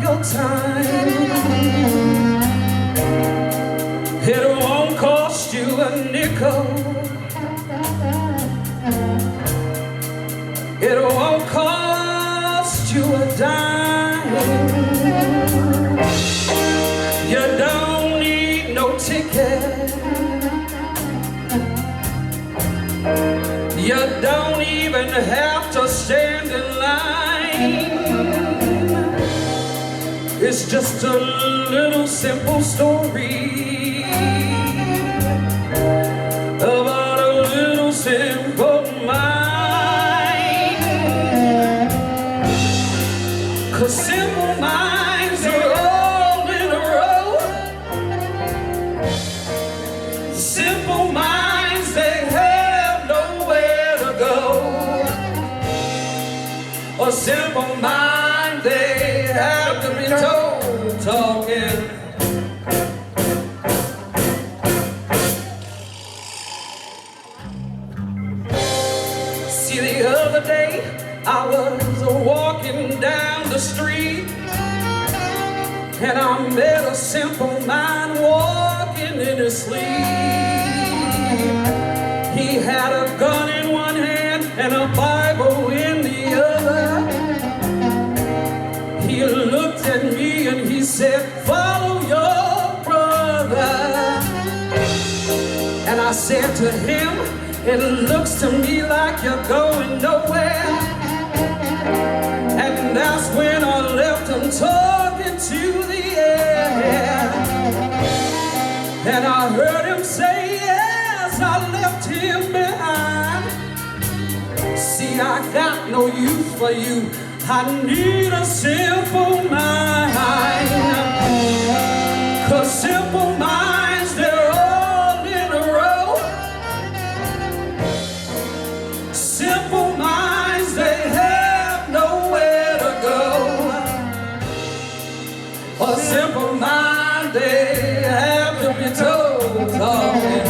no time. It won't cost you a nickel. It won't cost you a dime. You don't need no ticket. You don't even have to stand in line. It's just a little simple story about a little simple mind. 'Cause simple minds are all in a row. Simple minds, they have nowhere to go. A simple mind, they have to be told talking. See, the other day I was walking down the street, and I met a simple mind walking in his sleep. He had a gun in one hand and a Bible in the other. He looked at me and he said, "Follow your brother." And I said to him, "It looks to me like you're going nowhere." And that's when I left him talking to the air. And I heard him say, "Yes, I left him behind. See, I got no use for you. I need a simple mind." 'Cause simple minds, they're all in a row. Simple minds, they have nowhere to go. A simple mind, they have to be told talking.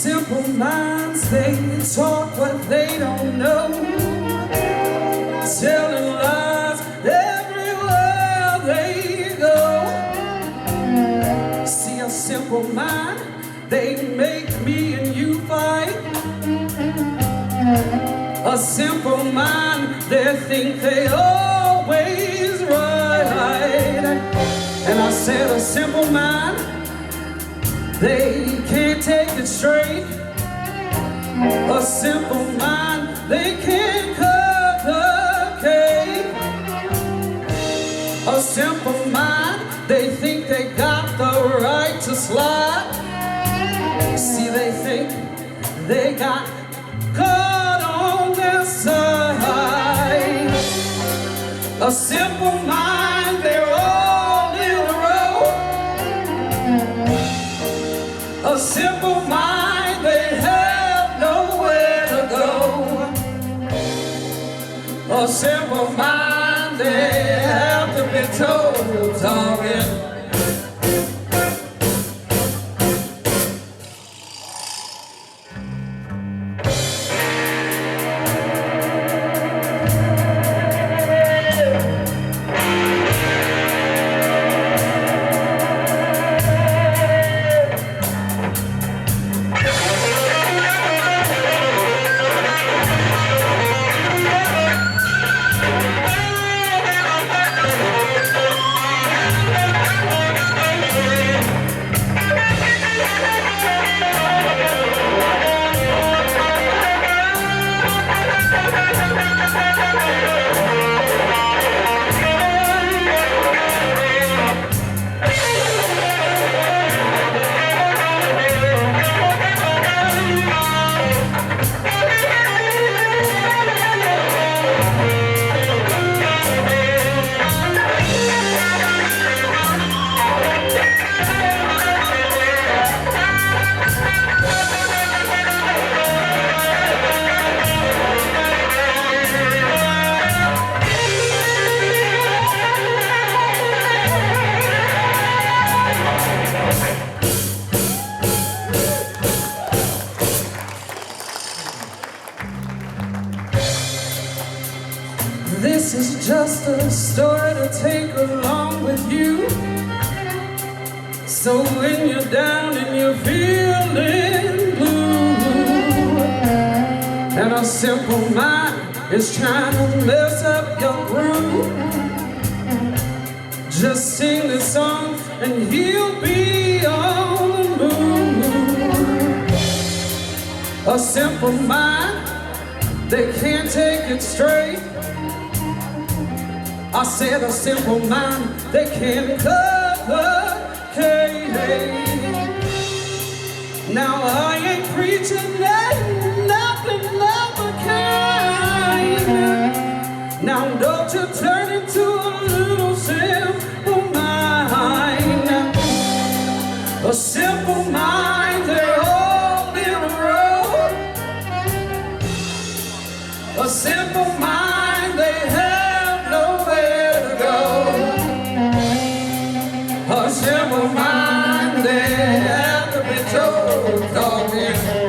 Simple minds, they talk what they don't know, telling lies everywhere they go. See, a simple mind, they make me and you fight. A simple mind, they think they always right. And I said a simple mind, they can't take it straight. A simple mind, they can't cut the cake. A simple mind, they think they got the right to slide. See, they think they got God on their side. A simple mind, they're all in a row. A simple mind, they have nowhere to go. A simple mind, they have to be told talking. just a story to take along with you. So when you're down and you're feeling blue, and a simple mind is trying to mess up your groove, just sing this song and he'll be on the move. A simple mind, they can't take it straight. I said a simple mind, they can't complicate. Now I ain't preaching nothing of the kind. Now don't you turn into a little simple mind. A simple mind, they're all in a row. A simple mind, they have nowhere to go. A simple mind, they have to be told, talking.